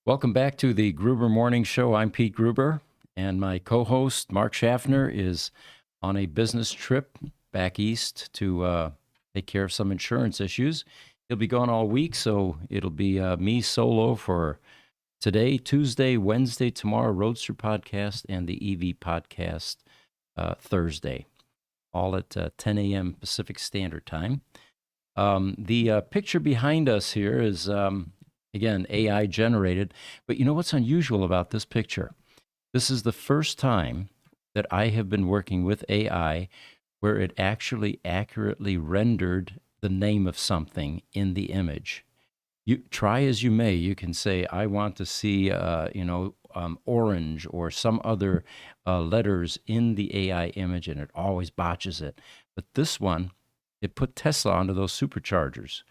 Welcome back to the Gruber Morning Show. I'm Pete Gruber, and my co-host, Mark Schaffner, is on a business trip back east to take care of some insurance issues. He'll be gone all week, so it'll be me solo for today, Tuesday, Wednesday, tomorrow, Roadster Podcast, and the EV Podcast Thursday, all at 10 a.m. Pacific Standard Time. The picture behind us here is... again, AI generated. But you know what's unusual about this picture? This is the first time that I have been working with AI where it actually accurately rendered the name of something in the image. You try as you may, you can say, I want to see, orange or some other letters in the AI image, and it always botches it. But this one, it put Tesla onto those superchargers.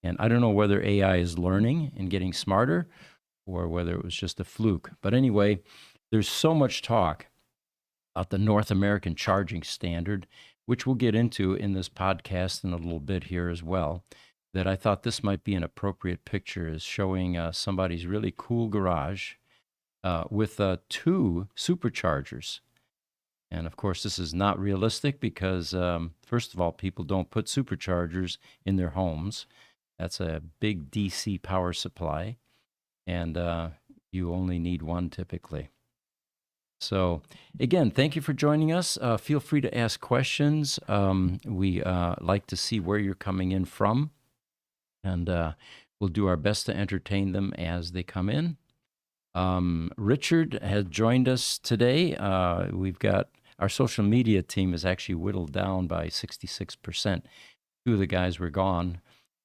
And I don't know whether AI is learning and getting smarter or whether it was just a fluke. But anyway, there's so much talk about the North American charging standard, which we'll get into in this podcast in a little bit here as well, that I thought this might be an appropriate picture, is showing somebody's really cool garage with 2 superchargers. And of course, this is not realistic because, first of all, people don't put superchargers in their homes. That's a big DC power supply, and you only need one typically. So again, thank you for joining us. Feel free to ask questions. We like to see where you're coming in from, and we'll do our best to entertain them as they come in. Richard has joined us today. We've got our social media team is actually whittled down by 66%. 2 of the guys were gone.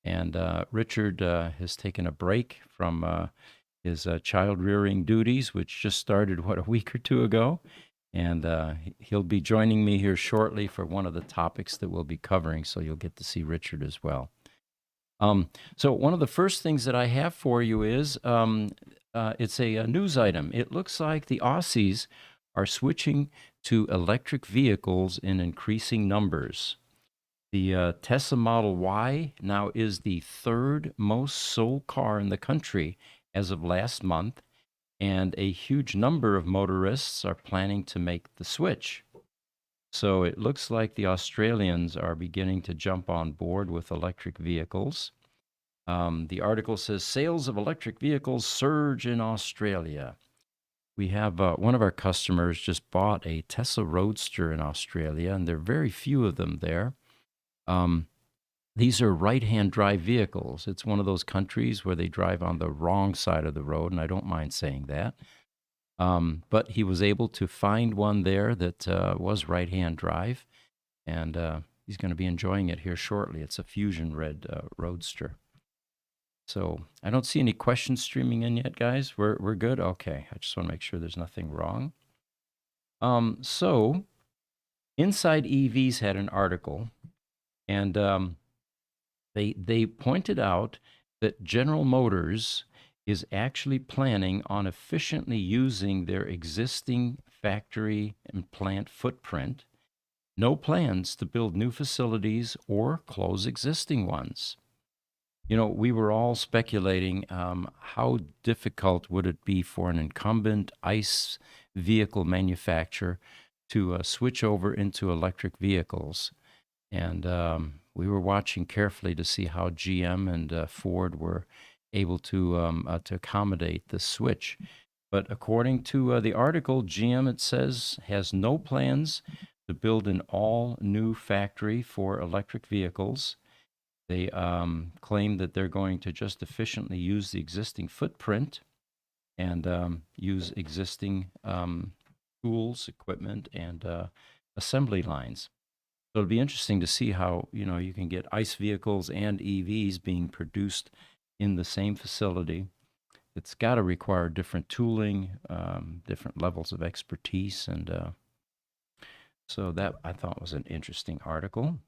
And Richard has taken a break from his child-rearing duties, which just started, a week or 2 ago. And he'll be joining me here shortly for one of the topics that we'll be covering, so you'll get to see Richard as well. So one of the first things that I have for you is it's a news item. It looks like the Aussies are switching to electric vehicles in increasing numbers. The Tesla Model Y now is the 3rd most sold car in the country as of last month, and a huge number of motorists are planning to make the switch. So it looks like the Australians are beginning to jump on board with electric vehicles. The article says, sales of electric vehicles surge in Australia. We have one of our customers just bought a Tesla Roadster in Australia, and there are very few of them there. These are right-hand drive vehicles. It's one of those countries where they drive on the wrong side of the road, and I don't mind saying that. But he was able to find one there that was right-hand drive, and he's going to be enjoying it here shortly. It's a Fusion Red Roadster. So I don't see any questions streaming in yet, guys. We're good? Okay. I just want to make sure there's nothing wrong. So Inside EVs had an article, and they pointed out that General Motors is actually planning on efficiently using their existing factory and plant footprint. No plans to build new facilities or close existing ones. You know, we were all speculating how difficult would it be for an incumbent ICE vehicle manufacturer to switch over into electric vehicles. And we were watching carefully to see how GM and Ford were able to accommodate the switch. But according to the article, GM, it says, has no plans to build an all-new factory for electric vehicles. They claim that they're going to just efficiently use the existing footprint and use existing tools, equipment, and assembly lines. So it'll be interesting to see how, you know, you can get ICE vehicles and EVs being produced in the same facility. It's got to require different tooling, different levels of expertise, and so that I thought was an interesting article.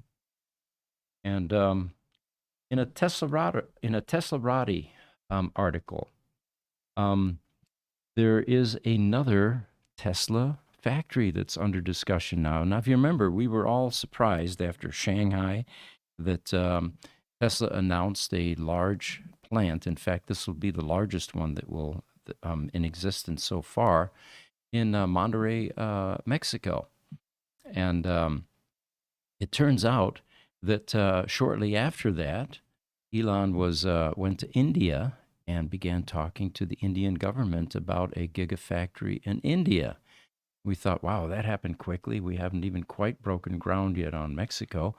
And in a Teslarati article, there is another Tesla factory that's under discussion now. Now, if you remember, we were all surprised after Shanghai that Tesla announced a large plant. In fact, this will be the largest one that will in existence so far in Monterrey, Mexico. And it turns out that shortly after that, Elon went to India and began talking to the Indian government about a gigafactory in India. We thought, wow, that happened quickly. We haven't even quite broken ground yet on Mexico.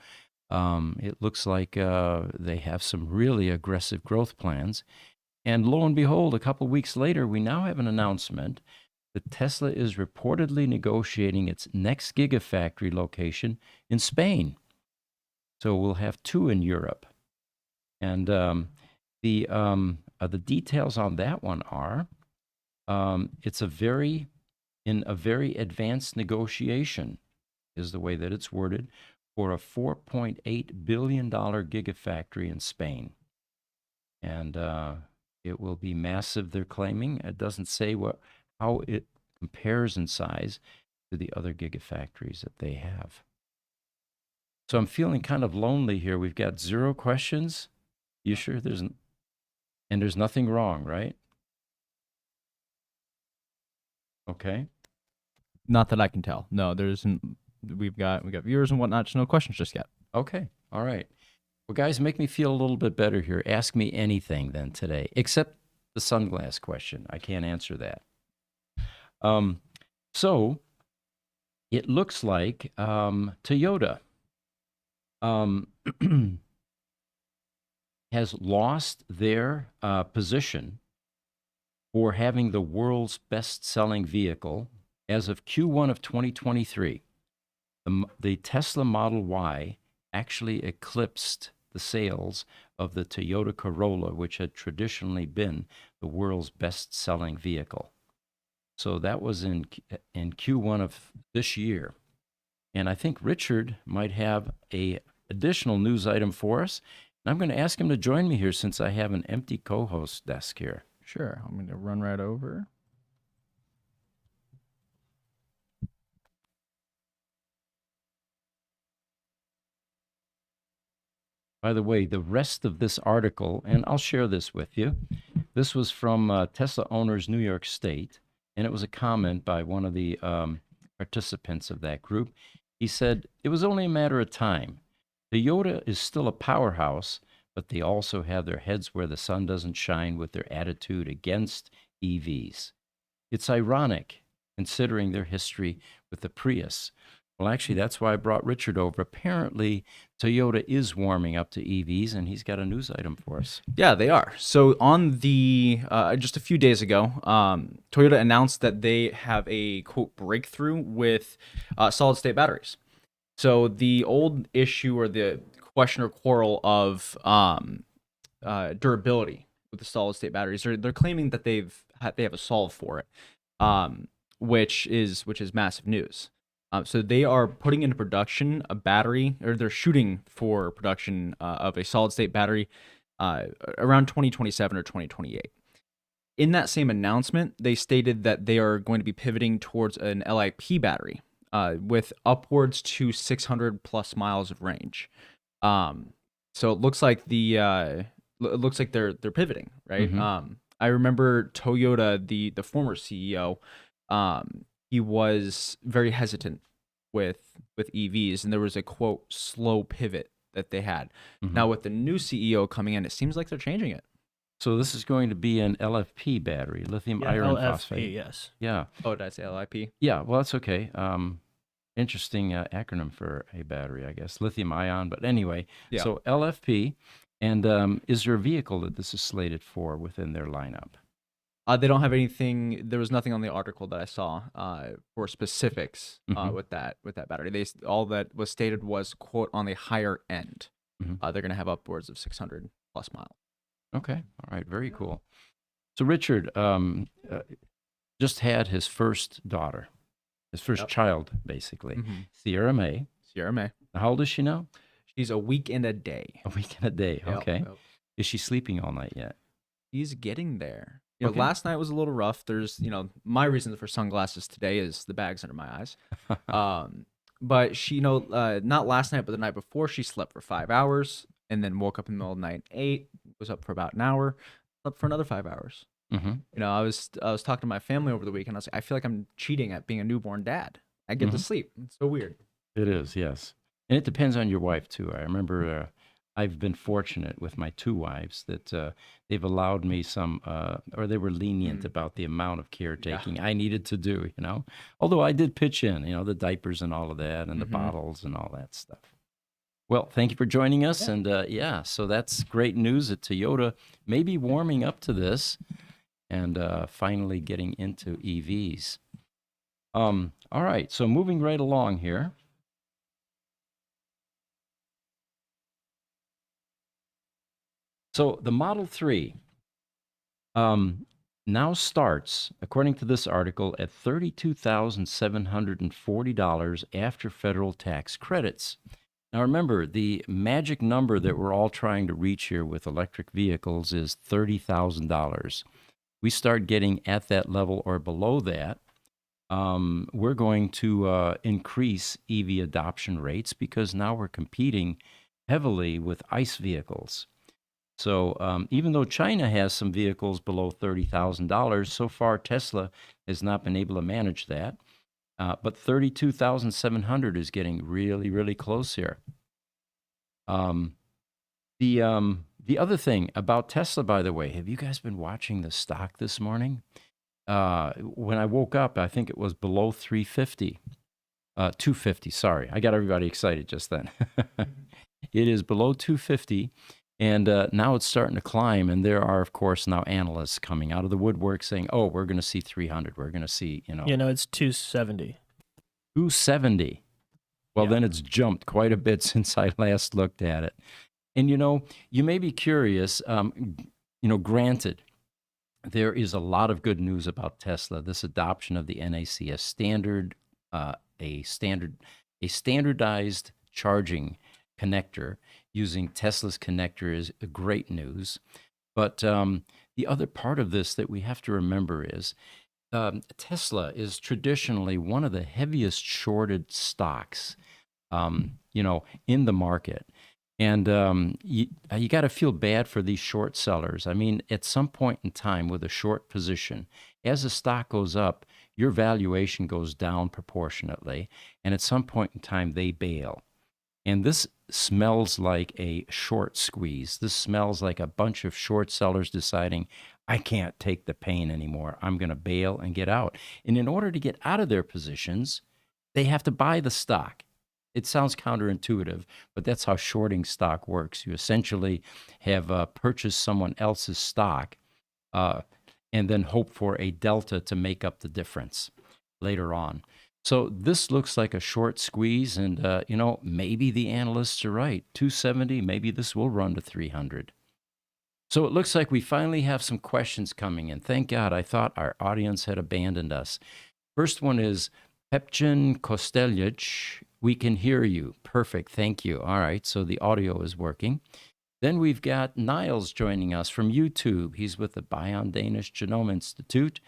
It looks like they have some really aggressive growth plans. And lo and behold, a couple weeks later, we now have an announcement that Tesla is reportedly negotiating its next gigafactory location in Spain. So we'll have 2 in Europe. And the details on that one are it's in a very advanced negotiation, is the way that it's worded, for a $4.8 billion gigafactory in Spain. And it will be massive, they're claiming. It doesn't say how it compares in size to the other gigafactories that they have. So I'm feeling kind of lonely here. We've got 0 questions. You sure there's nothing wrong, right? Okay. Not that I can tell. No, there isn't. We've got viewers and whatnot. Just no questions just yet. Okay. All right. Well, guys, make me feel a little bit better here. Ask me anything then today, except the sunglass question. I can't answer that. So it looks like Toyota has lost their position for having the world's best-selling vehicle as of Q1 of 2023. The Tesla Model Y actually eclipsed the sales of the Toyota Corolla, which had traditionally been the world's best-selling vehicle. So that was in Q1 of this year. And I think Richard might have a additional news item for us. And I'm going to ask him to join me here since I have an empty co-host desk here. Sure. I'm going to run right over. By the way, the rest of this article, and I'll share this with you, this was from Tesla Owners New York State, and it was a comment by one of the participants of that group. He said, it was only a matter of time. Toyota is still a powerhouse, but they also have their heads where the sun doesn't shine with their attitude against EVs. It's ironic, considering their history with the Prius. Well, actually, that's why I brought Richard over. Apparently, Toyota is warming up to EVs, and he's got a news item for us. Yeah, they are. So on the just a few days ago, Toyota announced that they have a, quote, breakthrough with solid-state batteries. So the old issue or the question or quarrel of durability with the solid-state batteries, they're claiming that they have a solve for it, which is massive news. So they are putting into production a battery, or they're shooting for production of a solid-state battery around 2027 or 2028. In that same announcement, they stated that they are going to be pivoting towards an LFP battery with upwards to 600 plus miles of range. So it looks like they're pivoting, right? Mm-hmm. I remember Toyota, the former CEO, he was very hesitant with EVs, and there was a, quote, slow pivot that they had. Mm-hmm. Now with the new CEO coming in, it seems like they're changing it. So this is going to be an LFP battery, lithium iron LFP, phosphate. yes. Yeah. Oh, did I say LIP? Yeah, well, that's okay. Interesting acronym for a battery, I guess. Lithium ion, but anyway. Yeah. So LFP, and is there a vehicle that this is slated for within their lineup? They don't have anything. There was nothing on the article that I saw for specifics with that battery. All that was stated was, quote, on the higher end. Mm-hmm. They're going to have upwards of 600 plus miles. Okay. All right. Very cool. So Richard just had his first daughter, his first child, basically. Mm-hmm. Sierra May. How old is she now? She's a week and a day. A week and a day. Okay. Yep. Is she sleeping all night yet? She's getting there. You know, Okay. last night was a little rough. There's, my reason for sunglasses today is the bags under my eyes. But she, not last night, but the night before, she slept for 5 hours and then woke up in the middle of the night at 8, was up for about an hour, slept for another 5 hours, Mm-hmm. I was talking to my family over the weekend. I was like, I feel like I'm cheating at being a newborn dad. I get to Mm-hmm. sleep. It's so weird. It is, yes. And it depends on your wife, too. I remember I've been fortunate with my two wives that they've allowed me some, or they were lenient Mm, about the amount of yeah. caretaking I needed to do, you know. Although I did pitch in, you know, the diapers and all of that and the Mm-hmm. bottles and all that stuff. Well, thank you for joining us. Yeah. And yeah, so that's great news that Toyota may be warming up to this and finally getting into EVs. All right, so moving right along here. So the Model 3 um, now starts, according to this article, at $32,740 after federal tax credits. Now remember, the magic number that we're all trying to reach here with electric vehicles is $30,000. We start getting at that level or below that, we're going to increase EV adoption rates because now we're competing heavily with ICE vehicles. So even though China has some vehicles below $30,000, so far Tesla has not been able to manage that. But 32,700 is getting really, really close here. Um, the other thing about Tesla, by the way, have you guys been watching the stock this morning? When I woke up, I think it was below 350, 250. Sorry, I got everybody excited just then. It is below 250, and now it's starting to climb. And there are, of course, now analysts coming out of the woodwork saying, "Oh, we're going to see 300. We're going to see, It's 270. 270." Well, Yeah. then it's jumped quite a bit since I last looked at it. And you may be curious. Granted, there is a lot of good news about Tesla. This adoption of the NACS standard, a standardized charging connector using Tesla's connector is great news. But the other part of this that we have to remember is Tesla is traditionally one of the heaviest shorted stocks, in the market. And you got to feel bad for these short sellers. I mean, at some point in time with a short position, as the stock goes up, your valuation goes down proportionately. And at some point in time, they bail. And this smells like a short squeeze. This smells like a bunch of short sellers deciding, I can't take the pain anymore. I'm going to bail and get out. And in order to get out of their positions, they have to buy the stock. It sounds counterintuitive, but that's how shorting stock works. You essentially have purchased someone else's stock uh, and then hope for a delta to make up the difference later on. So this looks like a short squeeze, and maybe the analysts are right. 270, maybe this will run to 300. So it looks like we finally have some questions coming in. Thank God, I thought our audience had abandoned us. First one is Pepchin Kosteljic. We can hear you. Perfect. Thank you. All right. So the audio is working. Then we've got Niles joining us from YouTube. He's with the Bion Danish Genome Institute.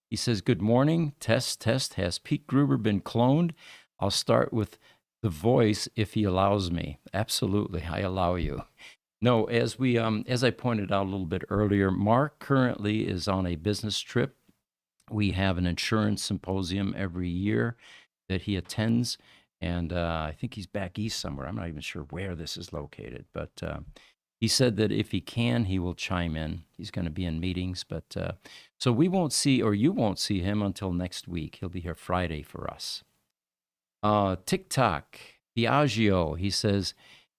He says, good morning. Test. Has Pete Gruber been cloned? I'll start with the voice if he allows me. Absolutely. I allow you. No, as I pointed out a little bit earlier, Mark currently is on a business trip. We have an insurance symposium every year that he attends, and I think he's back east somewhere. I'm not even sure where this is located, but he said that if he can, he will chime in. He's going to be in meetings, but so we won't see, or you won't see him until next week. He'll be here Friday for us. TikTok, Biagio, he says,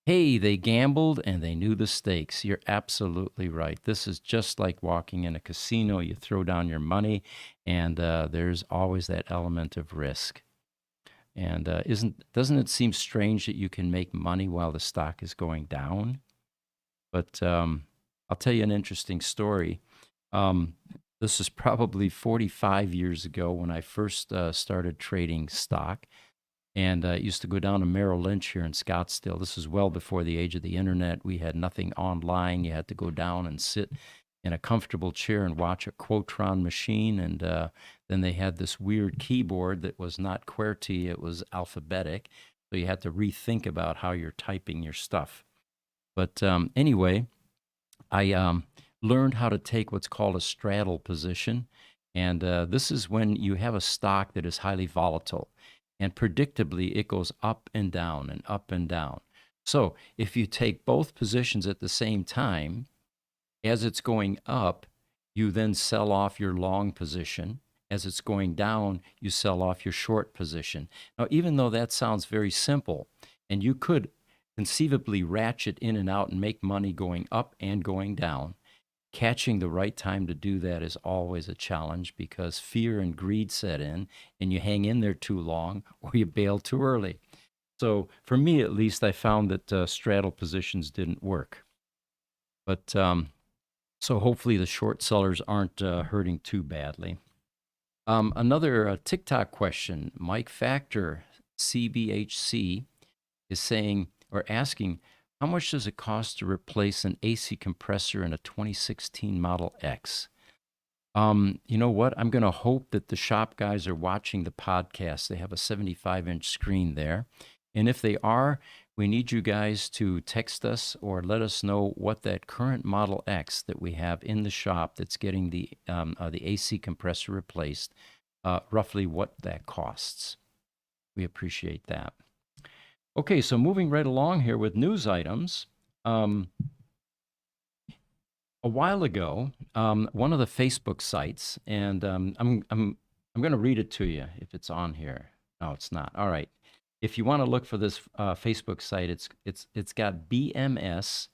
hey, they gambled and they knew the stakes. You're absolutely right. This is just like walking in a casino. You throw down your money, and there's always that element of risk. And doesn't it seem strange that you can make money while the stock is going down? But I'll tell you an interesting story. This is probably 45 years ago when I first started trading stock. And it used to go down to Merrill Lynch here in Scottsdale. This is well before the age of the internet. We had nothing online. You had to go down and sit in a comfortable chair and watch a Quotron machine. And then they had this weird keyboard that was not QWERTY. It was alphabetic. So you had to rethink about how you're typing your stuff. But anyway, I learned how to take what's called a straddle position. And this is when you have a stock that is highly volatile. And predictably, it goes up and down and up and down. So if you take both positions at the same time, as it's going up, you then sell off your long position. As it's going down, you sell off your short position. Now, even though that sounds very simple, and you could conceivably ratchet in and out and make money going up and going down, catching the right time to do that is always a challenge because fear and greed set in and you hang in there too long or you bail too early. So for me, at least, I found that straddle positions didn't work. But so hopefully the short sellers aren't hurting too badly. Another TikTok question, Mike Factor, CBHC, is saying or asking, how much does it cost to replace an AC compressor in a 2016 Model X? You know what? I'm going to hope that the shop guys are watching the podcast. They have a 75-inch screen there. And if they are, we need you guys to text us or let us know what that current Model X that we have in the shop that's getting the AC compressor replaced, roughly what that costs. We appreciate that. Okay, so moving right along here with news items. A while ago, one of the Facebook sites, and I'm going to read it to you if it's on here. No, it's not. All right. If you want to look for this Facebook site, it's got BMS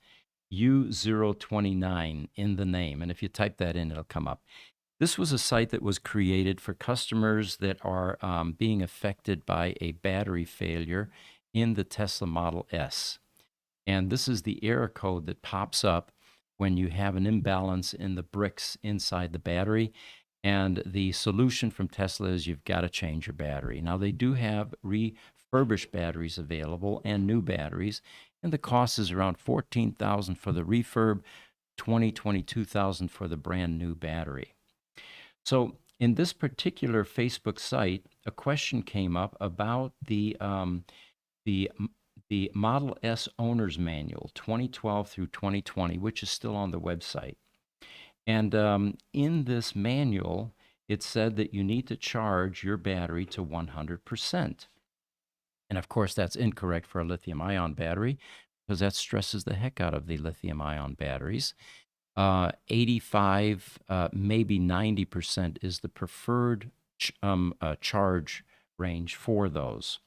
U029 in the name, and if you type that in, it'll come up. This was a site that was created for customers that are being affected by a battery failure in the Tesla Model S. And this is the error code that pops up when you have an imbalance in the bricks inside the battery. And the solution from Tesla is you've got to change your battery. Now, they do have refurbished batteries available and new batteries, and the cost is around $14,000 for the refurb, $22,000 for the brand new battery. So in this particular Facebook site, a question came up about the Model S Owner's Manual, 2012 through 2020, which is still on the website. And in this manual, it said that you need to charge your battery to 100%. And of course, that's incorrect for a lithium-ion battery because that stresses the heck out of the lithium-ion batteries. 85, maybe 90% is the preferred charge range for those.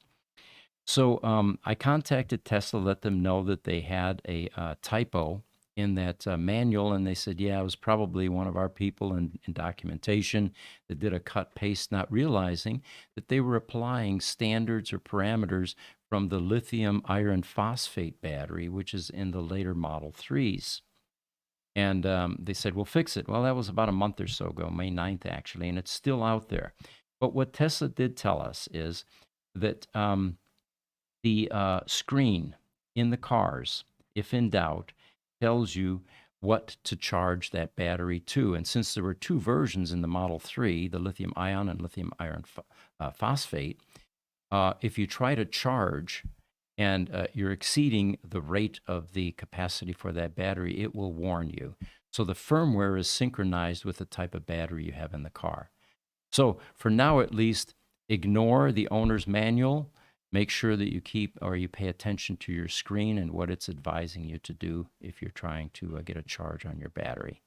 So I contacted Tesla, let them know that they had a typo in that manual, and they said, yeah, it was probably one of our people in documentation that did a cut-paste, not realizing that they were applying standards or parameters from the lithium iron phosphate battery, which is in the later Model 3s. And they said, we'll fix it. Well, that was about a month or so ago, May 9th, actually, and it's still out there. But what Tesla did tell us is that the screen in the cars, if in doubt, tells you what to charge that battery to. And since there were two versions in the Model 3, the lithium ion and lithium iron phosphate, if you try to charge and you're exceeding the rate of the capacity for that battery, it will warn you. So the firmware is synchronized with the type of battery you have in the car. So for now, at least, ignore the owner's manual. Make sure that you keep or you pay attention to your screen and what it's advising you to do if you're trying to get a charge on your battery.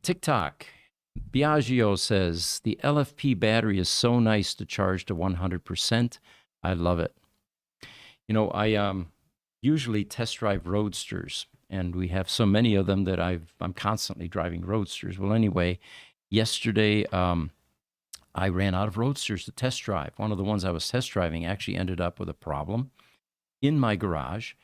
TikTok. Biagio says, the LFP battery is so nice to charge to 100%. I love it. You know, I usually test drive Roadsters, and we have so many of them that I'm constantly driving Roadsters. Well, anyway, yesterday I ran out of Roadsters to test drive. One of the ones I was test driving actually ended up with a problem in my garage,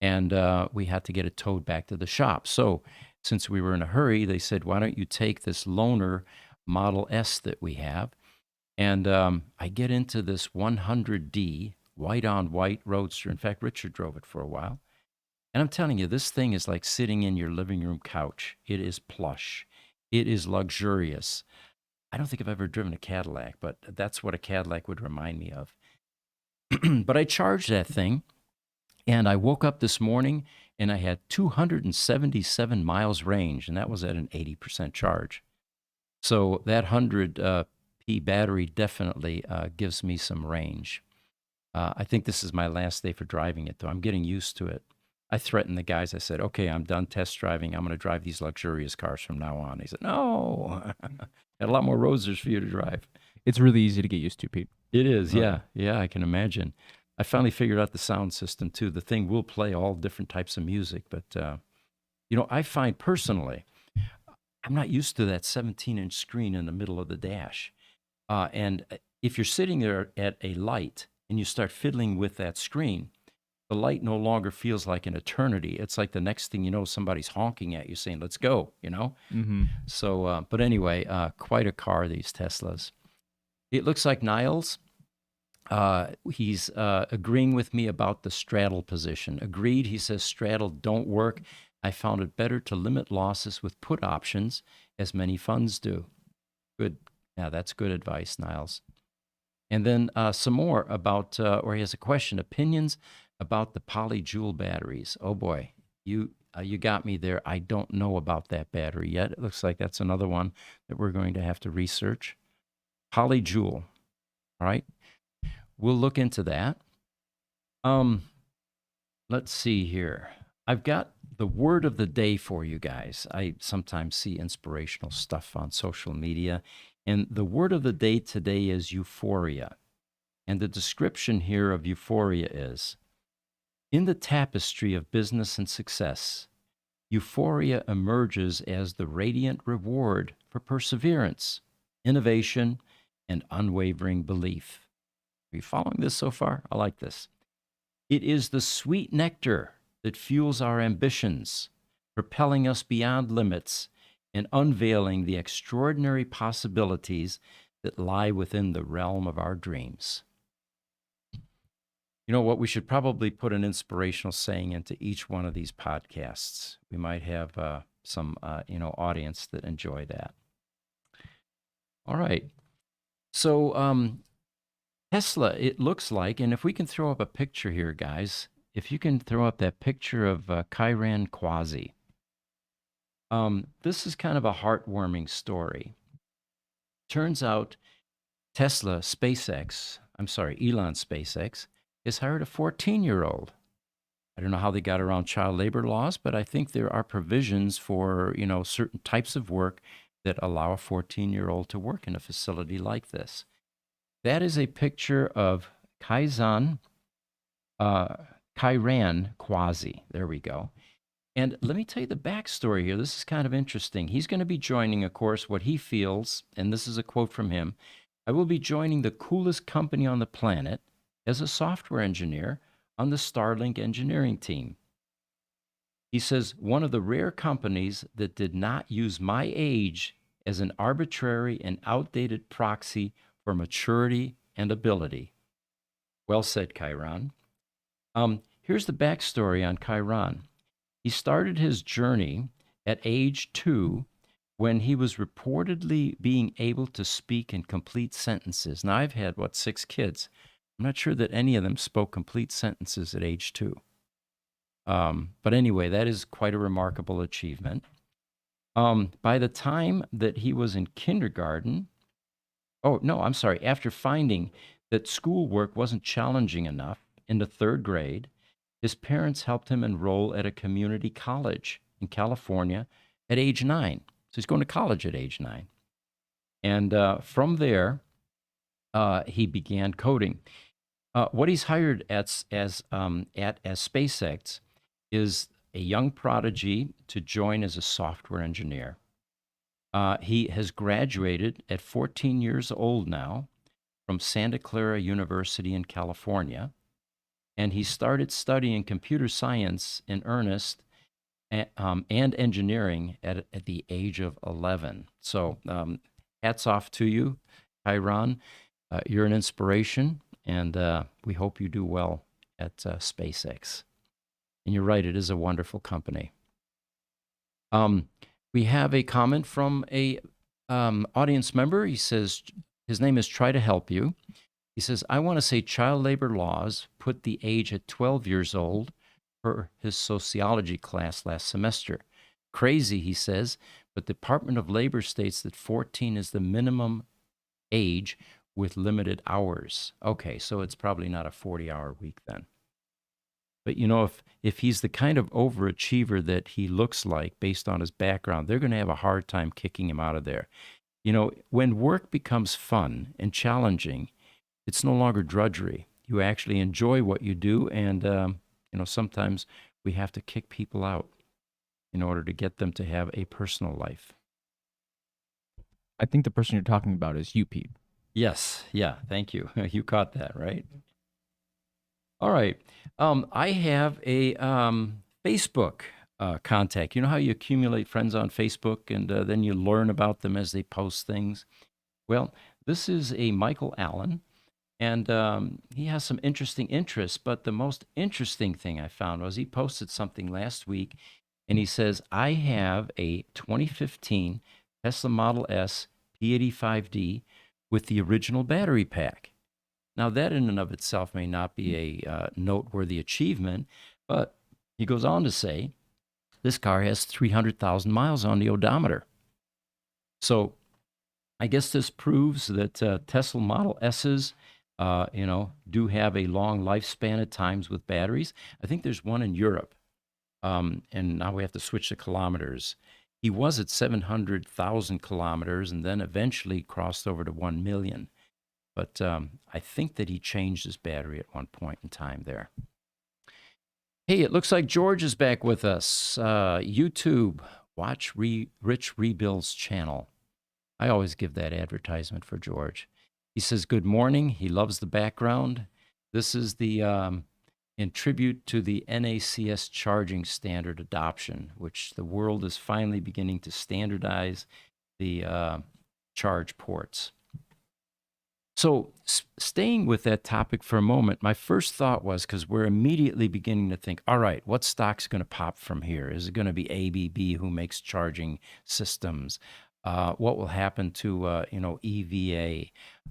and we had to get it towed back to the shop. So since we were in a hurry, they said, why don't you take this loaner Model S that we have? And I get into this 100D white-on-white Roadster. In fact, Richard drove it for a while. And I'm telling you, this thing is like sitting in your living room couch. It is plush. It is luxurious. I don't think I've ever driven a Cadillac, but that's what a Cadillac would remind me of. But I charged that thing, and I woke up this morning, and I had 277 miles range, and that was at an 80% charge. So that 100 P battery definitely gives me some range. I think this is my last day for driving it, though. I'm getting used to it. I threatened the guys. I said, okay, I'm done test driving. I'm going to drive these luxurious cars from now on. He said, no, got a lot more roads for you to drive. It's really easy to get used to, Pete. It is, Okay. yeah. Yeah, I can imagine. I finally figured out the sound system, too. The thing will play all different types of music. But, I find personally, I'm not used to that 17-inch screen in the middle of the dash. And if you're sitting there at a light and you start fiddling with that screen, the light no longer feels like an eternity. It's like the next thing you know, somebody's honking at you saying, let's go, Mm-hmm. So, but anyway, quite a car, these Teslas. It looks like Niles, he's agreeing with me about the straddle position. Agreed, he says straddle don't work. I found it better to limit losses with put options, as many funds do. Good. Yeah, that's good advice, Niles. And then some more about, or he has a question, opinions about the polyjoule batteries. Oh boy, you got me there. I don't know about that battery yet. It looks like that's another one that we're going to have to research. Polyjoule, all right? We'll look into that. Let's see here. I've got the word of the day for you guys. I sometimes see inspirational stuff on social media, and the word of the day today is euphoria. And the description here of euphoria is, in the tapestry of business and success, euphoria emerges as the radiant reward for perseverance, innovation, and unwavering belief. Are you following this so far? I like this. It is the sweet nectar that fuels our ambitions, propelling us beyond limits and unveiling the extraordinary possibilities that lie within the realm of our dreams. You know what? We should probably put an inspirational saying into each one of these podcasts. We might have some, audience that enjoy that. All right. So Tesla, it looks like, and if we can throw up a picture here, guys, if you can throw up that picture of Kairan Kwasi. This is kind of a heartwarming story. Turns out Elon SpaceX, has hired a 14-year-old. I don't know how they got around child labor laws, but I think there are provisions for, certain types of work that allow a 14-year-old to work in a facility like this. That is a picture of Kairan Kwasi. There we go. And let me tell you the backstory here. This is kind of interesting. He's going to be joining, of course, what he feels, and this is a quote from him, I will be joining the coolest company on the planet as a software engineer on the Starlink engineering team. He says, one of the rare companies that did not use my age as an arbitrary and outdated proxy for maturity and ability. Well said, Kairan. Here's the backstory on Kairan. He started his journey at age 2 when he was reportedly being able to speak in complete sentences. Now, I've had, 6 kids. I'm not sure that any of them spoke complete sentences at age 2. But anyway, that is quite a remarkable achievement. By the time that he was in kindergarten, after finding that schoolwork wasn't challenging enough in the 3rd grade, his parents helped him enroll at a community college in California at age 9. So he's going to college at age 9. And from there, he began coding. What he's hired as SpaceX is a young prodigy to join as a software engineer. He has graduated at 14 years old now from Santa Clara University in California, and he started studying computer science in earnest and engineering at the age of 11. So hats off to you, Kairan. You're an inspiration, and we hope you do well at SpaceX. And you're right, it is a wonderful company. We have a comment from a audience member. He says, his name is Try to Help You. He says, I want to say child labor laws put the age at 12 years old per his sociology class last semester. Crazy, he says, but the Department of Labor states that 14 is the minimum age with limited hours. Okay, so it's probably not a 40-hour week then. But if he's the kind of overachiever that he looks like based on his background, they're going to have a hard time kicking him out of there. When work becomes fun and challenging, it's no longer drudgery. You actually enjoy what you do, and sometimes we have to kick people out in order to get them to have a personal life. I think the person you're talking about is you, Pete. Yes, yeah, thank you. You caught that, right? All right. I have a Facebook contact. You know how you accumulate friends on Facebook and then you learn about them as they post things? Well, this is a Michael Allen, and he has some interesting interests. But the most interesting thing I found was he posted something last week, and he says, I have a 2015 Tesla Model S P85D with the original battery pack. Now, that in and of itself may not be a noteworthy achievement, but he goes on to say, this car has 300,000 miles on the odometer. So I guess this proves that Tesla Model S's, do have a long lifespan at times with batteries. I think there's one in Europe, and now we have to switch to kilometers. He was at 700,000 kilometers and then eventually crossed over to 1 million. But I think that he changed his battery at one point in time there. Hey, it looks like George is back with us. YouTube, watch Rich Rebuild's channel. I always give that advertisement for George. He says, good morning. He loves the background. This is the in tribute to the NACS charging standard adoption, which the world is finally beginning to standardize the charge ports. So staying with that topic for a moment, my first thought was, because we're immediately beginning to think, all right, what stock's going to pop from here? Is it going to be ABB, who makes charging systems? What will happen to EVA?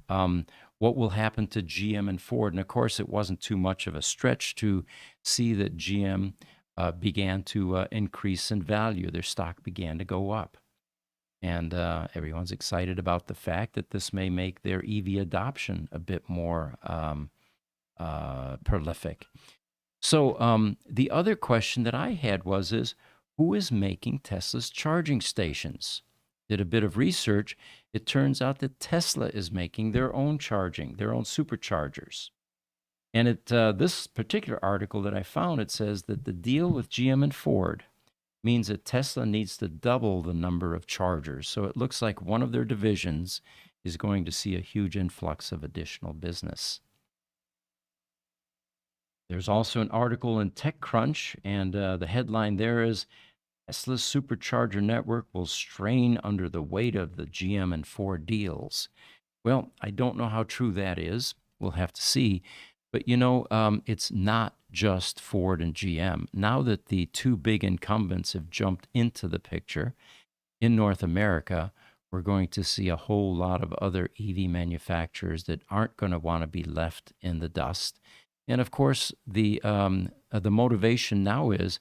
What will happen to GM and Ford? And of course, it wasn't too much of a stretch to see that GM began to increase in value. Their stock began to go up. And everyone's excited about the fact that this may make their EV adoption a bit more prolific. So the other question that I had is who is making Tesla's charging stations? Did a bit of research. It turns out that Tesla is making their own charging, their own superchargers. And this particular article that I found, it says that the deal with GM and Ford means that Tesla needs to double the number of chargers. So it looks like one of their divisions is going to see a huge influx of additional business. There's also an article in TechCrunch, and the headline there is, Tesla's supercharger network will strain under the weight of the GM and Ford deals. Well, I don't know how true that is. We'll have to see. But, it's not just Ford and GM. Now that the two big incumbents have jumped into the picture in North America, we're going to see a whole lot of other EV manufacturers that aren't going to want to be left in the dust. And of course, the motivation now is,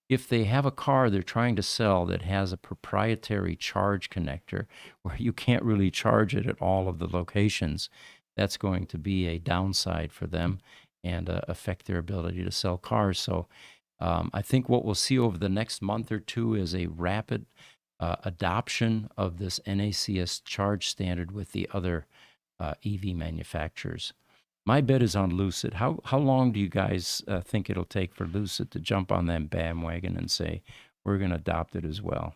if they have a car they're trying to sell that has a proprietary charge connector where you can't really charge it at all of the locations, that's going to be a downside for them and affect their ability to sell cars. So I think what we'll see over the next month or two is a rapid adoption of this NACS charge standard with the other EV manufacturers. My bet is on Lucid. How long do you guys think it'll take for Lucid to jump on that bandwagon and say, we're going to adopt it as well?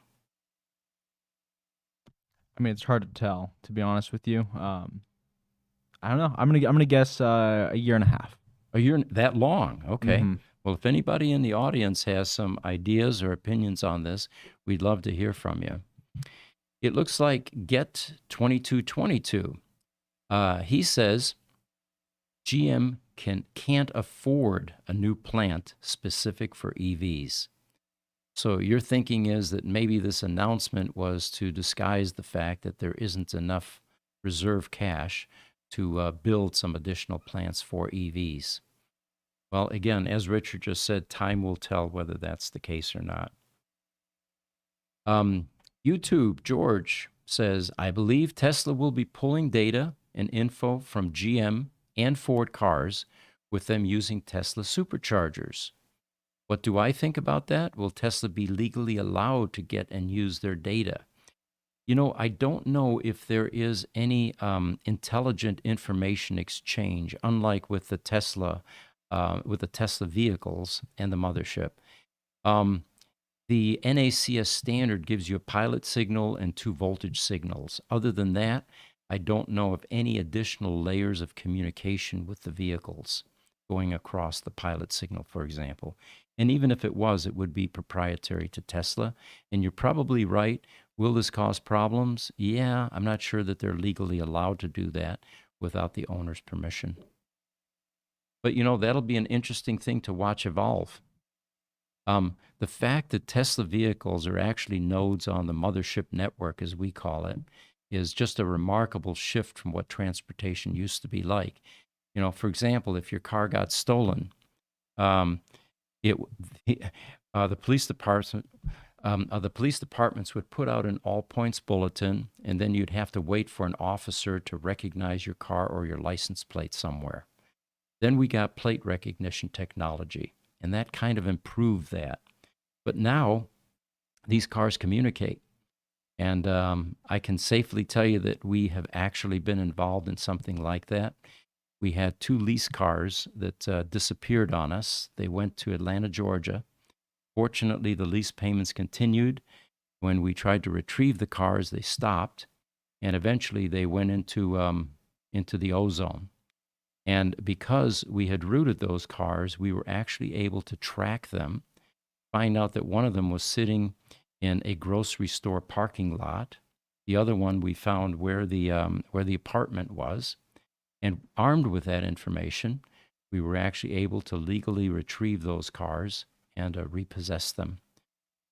I mean, it's hard to tell, to be honest with you. I don't know. I'm gonna guess a year and a half. A year that long? Okay. Mm-hmm. Well, if anybody in the audience has some ideas or opinions on this, we'd love to hear from you. It looks like Get2222. He says GM can't afford a new plant specific for EVs. So your thinking is that maybe this announcement was to disguise the fact that there isn't enough reserve cash to build some additional plants for EVs. Well, again, as Richard just said, time will tell whether that's the case or not. YouTube, George says, I believe Tesla will be pulling data and info from GM and Ford cars with them using Tesla superchargers. What do I think about that? Will Tesla be legally allowed to get and use their data? You know, I don't know if there is any intelligent information exchange, unlike with the Tesla vehicles and the mothership. The NACS standard gives you a pilot signal and 2 voltage signals. Other than that, I don't know of any additional layers of communication with the vehicles going across the pilot signal, for example. And even if it was, it would be proprietary to Tesla. And you're probably right. Will this cause problems? Yeah, I'm not sure that they're legally allowed to do that without the owner's permission. But, you know, that'll be an interesting thing to watch evolve. The fact that Tesla vehicles are actually nodes on the mothership network, as we call it, is just a remarkable shift from what transportation used to be like. You know, for example, if your car got stolen, the police departments would put out an all points bulletin, and then you'd have to wait for an officer to recognize your car or your license plate somewhere. Then we got plate recognition technology, and that kind of improved that. But now these cars communicate. And I can safely tell you that we have actually been involved in something like that. We had 2 lease cars that disappeared on us. They went to Atlanta, Georgia. Fortunately, the lease payments continued. When we tried to retrieve the cars, they stopped. And eventually they went into the ozone. And because we had routed those cars, we were actually able to track them, find out that one of them was sitting in a grocery store parking lot. The other one, we found where the apartment was. And armed with that information, we were actually able to legally retrieve those cars and repossess them.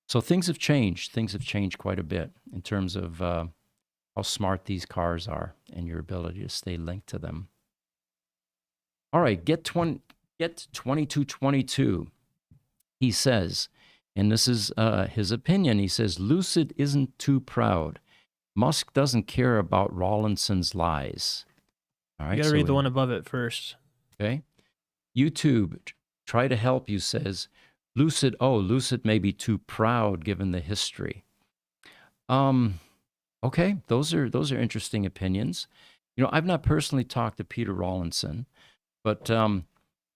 So things have changed. Things have changed quite a bit in terms of how smart these cars are and your ability to stay linked to them. All right, get 2222. He says, and this is his opinion, he says, Lucid isn't too proud. Musk doesn't care about Rawlinson's lies. All right, You got to read the one above it first. Okay. YouTube, try to help you, says, Lucid may be too proud given the history. Okay, those are interesting opinions. You know, I've not personally talked to Peter Rawlinson, but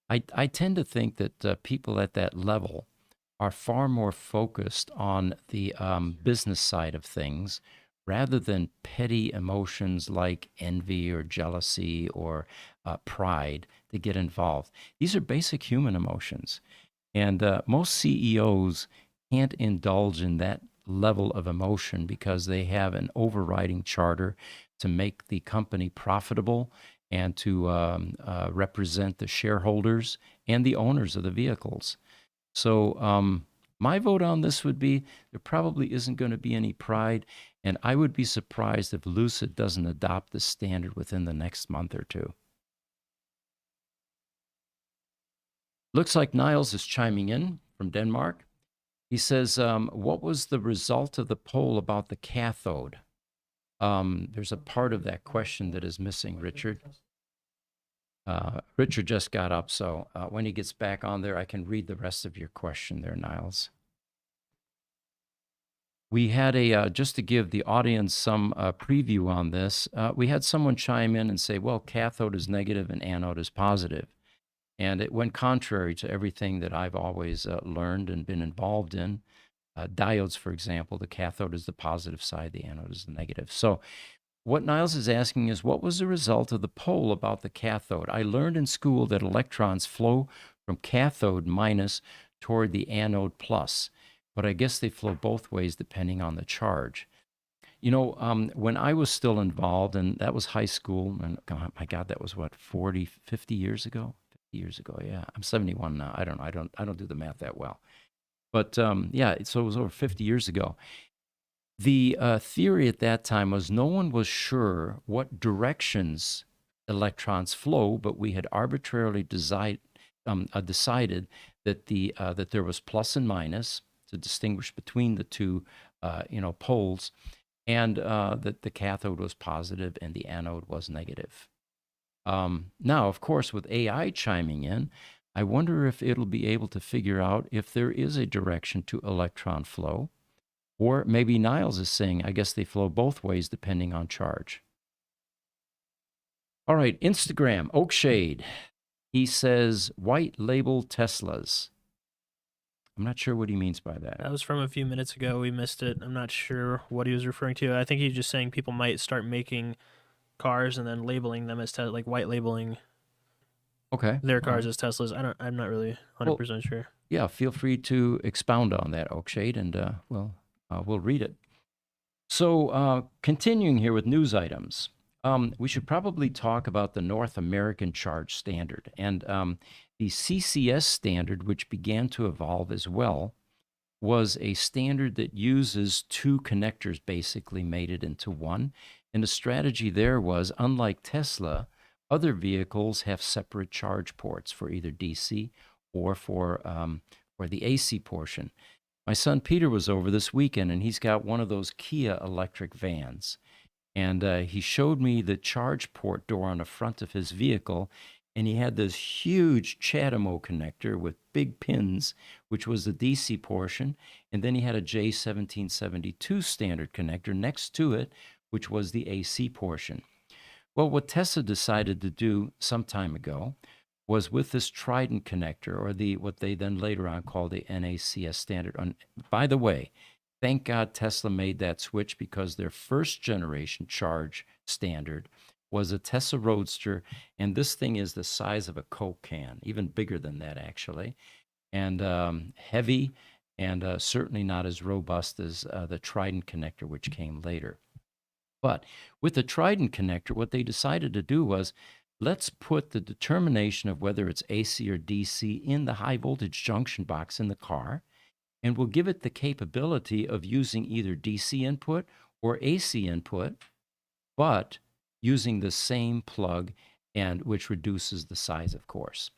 I tend to think that people at that level are far more focused on the business side of things rather than petty emotions like envy or jealousy or pride that get involved. These are basic human emotions. And most CEOs can't indulge in that level of emotion because they have an overriding charter to make the company profitable and to represent the shareholders and the owners of the vehicles. So my vote on this would be there probably isn't going to be any pride, and I would be surprised if Lucid doesn't adopt this standard within the next month or two. Looks like Niles is chiming in from Denmark. He says, what was the result of the poll about the cathode? There's a part of that question that is missing, Richard. Richard just got up, so when he gets back on there, I can read the rest of your question there, Niles. We had just to give the audience some preview on this, we had someone chime in and say, well, cathode is negative and anode is positive. And it went contrary to everything that I've always learned and been involved in. Diodes, for example, the cathode is the positive side, the anode is the negative. So what Niles is asking is, what was the result of the poll about the cathode? I learned in school that electrons flow from cathode minus toward the anode plus, but I guess they flow both ways depending on the charge. You know, when I was still involved, and that was high school, and oh my God, that was what, 40, 50 years ago? 50 years ago, yeah. I'm 71 now. I don't do the math that well. But yeah, so it was over 50 years ago. The theory at that time was no one was sure what directions electrons flow, but we had arbitrarily decided that that there was plus and minus to distinguish between the two, poles, and that the cathode was positive and the anode was negative. Now, of course, with AI chiming in, I wonder if it'll be able to figure out if there is a direction to electron flow, or maybe Niles is saying, I guess they flow both ways depending on charge. All right, Instagram, Oakshade. He says, white label Teslas. I'm not sure what he means by that. That was from a few minutes ago. We missed it. I'm not sure what he was referring to. I think he's just saying people might start making cars and then labeling them as like white labeling Okay. their cars as Teslas. I'm not really 100% sure. Yeah, feel free to expound on that, Oakshade, and we'll read it. So, continuing here with news items, we should probably talk about the North American Charge Standard and the CCS standard, which began to evolve as well, was a standard that uses two connectors, basically mated into one. And the strategy there was, unlike Tesla, other vehicles have separate charge ports for either DC or for the AC portion. My son Peter was over this weekend, and he's got one of those Kia electric vans. And he showed me the charge port door on the front of his vehicle, and he had this huge CHAdeMO connector with big pins, which was the DC portion, and then he had a J1772 standard connector next to it, which was the AC portion. Well, what Tesla decided to do some time ago was with this Trident connector, or what they then later on called the NACS standard. By the way, thank God Tesla made that switch, because their first generation charge standard was a Tesla Roadster, and this thing is the size of a Coke can, even bigger than that actually, and heavy, and certainly not as robust as the Trident connector, which came later. But with the Trident connector, what they decided to do was, let's put the determination of whether it's AC or DC in the high voltage junction box in the car, and we'll give it the capability of using either DC input or AC input, but using the same plug, and which reduces the size, of course.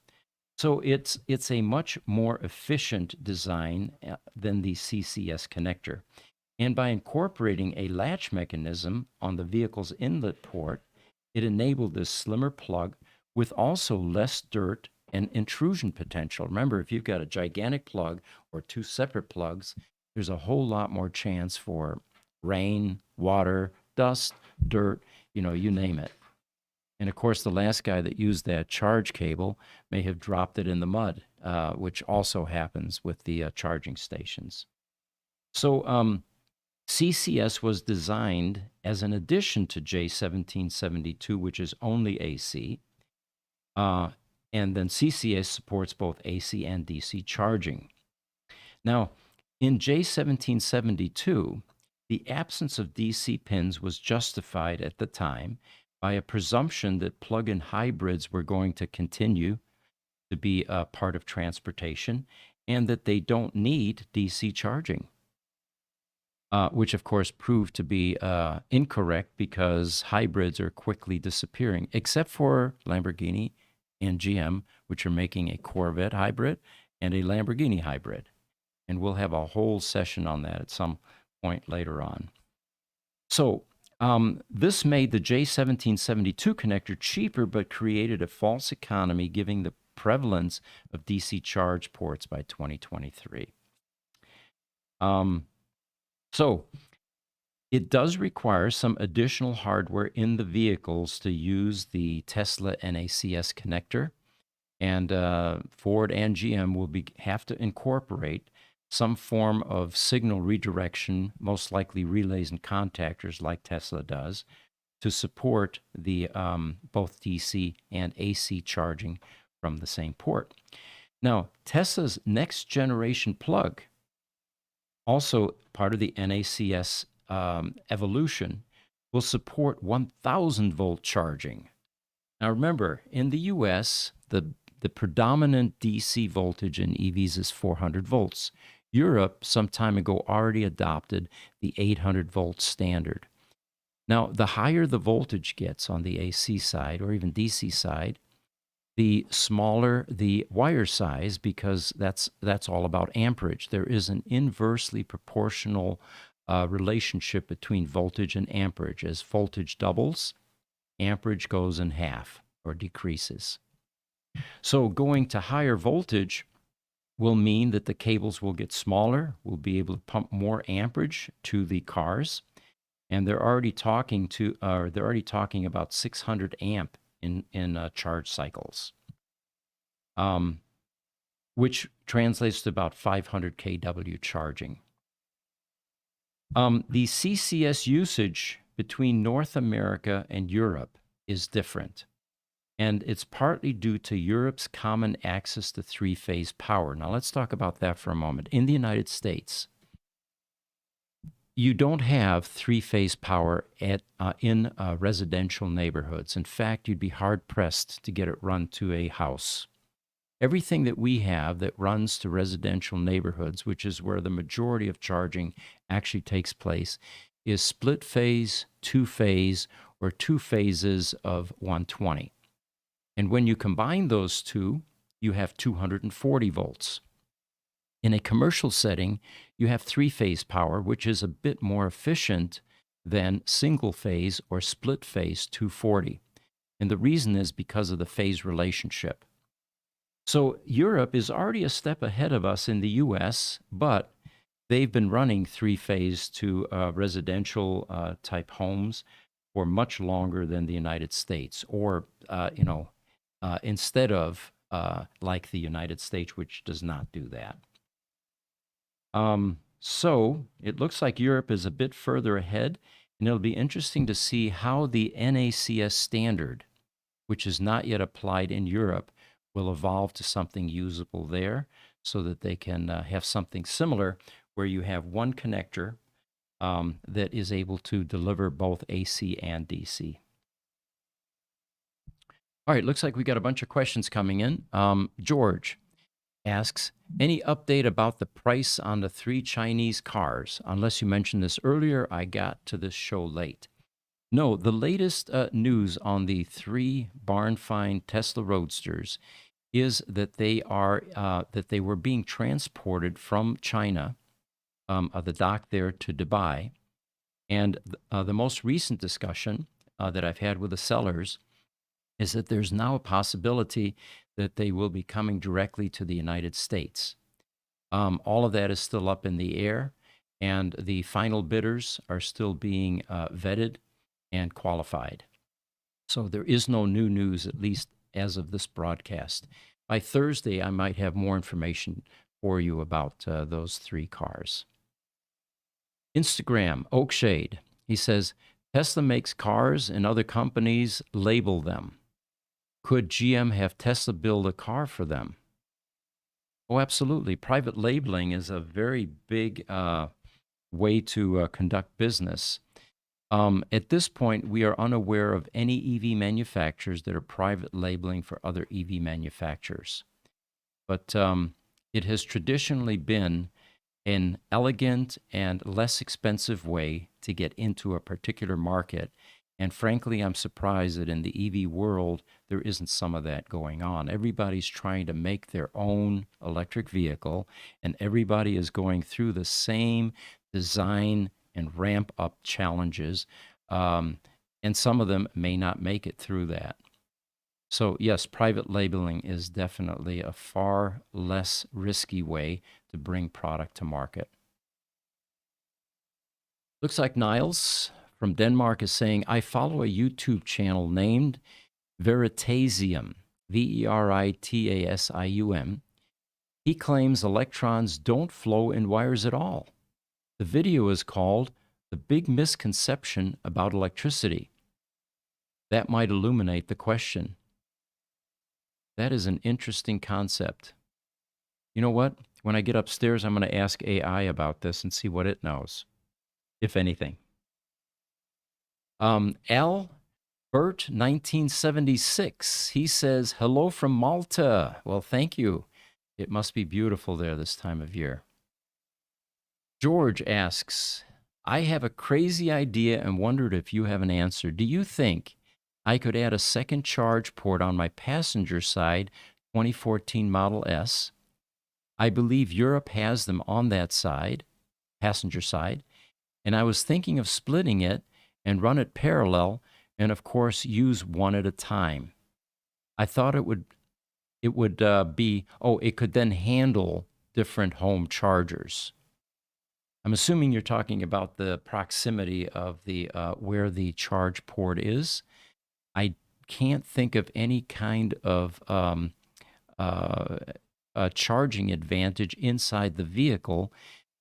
So it's a much more efficient design than the CCS connector. And by incorporating a latch mechanism on the vehicle's inlet port, it enabled this slimmer plug with also less dirt and intrusion potential. Remember, if you've got a gigantic plug or two separate plugs, there's a whole lot more chance for rain, water, dust, dirt, you name it. And of course, the last guy that used that charge cable may have dropped it in the mud, which also happens with the charging stations. So CCS was designed as an addition to J1772, which is only AC. And then CCS supports both AC and DC charging. Now, in J1772, the absence of DC pins was justified at the time by a presumption that plug-in hybrids were going to continue to be a part of transportation, and that they don't need DC charging, which of course proved to be incorrect, because hybrids are quickly disappearing, except for Lamborghini and GM, which are making a Corvette hybrid and a Lamborghini hybrid. And we'll have a whole session on that at some point later on. So this made the J1772 connector cheaper, but created a false economy, giving the prevalence of DC charge ports by 2023. So it does require some additional hardware in the vehicles to use the Tesla NACS connector, and Ford and GM will have to incorporate some form of signal redirection, most likely relays and contactors like Tesla does, to support the both DC and AC charging from the same port. Now, Tesla's next generation plug, also part of the NACS evolution, will support 1,000 volt charging. Now remember, in the US, the predominant DC voltage in EVs is 400 volts. Europe, some time ago, already adopted the 800 volt standard. Now, the higher the voltage gets on the AC side or even DC side, the smaller the wire size, because that's all about amperage. There is an inversely proportional relationship between voltage and amperage. As voltage doubles, amperage goes in half or decreases. So going to higher voltage will mean that the cables will get smaller. We'll be able to pump more amperage to the cars, and they're already talking about 600 amp in charge cycles, which translates to about 500 kW charging. The CCS usage between North America and Europe is different. And it's partly due to Europe's common access to three-phase power. Now, let's talk about that for a moment. In the United States, you don't have three-phase power in residential neighborhoods. In fact, you'd be hard-pressed to get it run to a house. Everything that we have that runs to residential neighborhoods, which is where the majority of charging actually takes place, is split-phase, two-phase, or two phases of 120. And when you combine those two, you have 240 volts. In a commercial setting, you have three-phase power, which is a bit more efficient than single-phase or split-phase 240. And the reason is because of the phase relationship. So Europe is already a step ahead of us in the US, but they've been running three-phase to residential type homes for much longer than the United States, or instead of like the United States, which does not do that. So it looks like Europe is a bit further ahead, and it'll be interesting to see how the NACS standard, which is not yet applied in Europe, will evolve to something usable there, so that they can have something similar where you have one connector that is able to deliver both AC and DC. All right, looks like we got a bunch of questions coming in. George asks, any update about the price on the 3 Chinese cars? Unless you mentioned this earlier, I got to this show late. No, the latest news on the 3 barn-find Tesla Roadsters is that they were being transported from China, the dock there, to Dubai. And the most recent discussion that I've had with the sellers is that there's now a possibility that they will be coming directly to the United States. All of that is still up in the air, and the final bidders are still being vetted and qualified. So there is no new news, at least as of this broadcast. By Thursday, I might have more information for you about those 3 cars. Instagram, Oakshade, he says, Tesla makes cars and other companies label them. Could GM have Tesla build a car for them? Oh, absolutely. Private labeling is a very big way to conduct business. At this point, we are unaware of any EV manufacturers that are private labeling for other EV manufacturers. But it has traditionally been an elegant and less expensive way to get into a particular market. And frankly, I'm surprised that in the EV world, there isn't some of that going on. Everybody's trying to make their own electric vehicle, and everybody is going through the same design and ramp up challenges. And some of them may not make it through that. So yes, private labeling is definitely a far less risky way to bring product to market. Looks like Niles from Denmark is saying, I follow a YouTube channel named Veritasium, Veritasium. He claims electrons don't flow in wires at all. The video is called The Big Misconception About Electricity. That might illuminate the question. That is an interesting concept. You know what? When I get upstairs, I'm going to ask AI about this and see what it knows, if anything. Al Bert 1976, he says, hello from Malta. Well, thank you. It must be beautiful there this time of year. George asks, I have a crazy idea and wondered if you have an answer. Do you think I could add a second charge port on my passenger side 2014 Model S. I believe Europe has them on that side, passenger side, and I was thinking of splitting it and run it parallel and of course use one at a time. I thought it would it could then handle different home chargers. I'm assuming you're talking about the proximity of the where the charge port is. I can't think of any kind of charging advantage inside the vehicle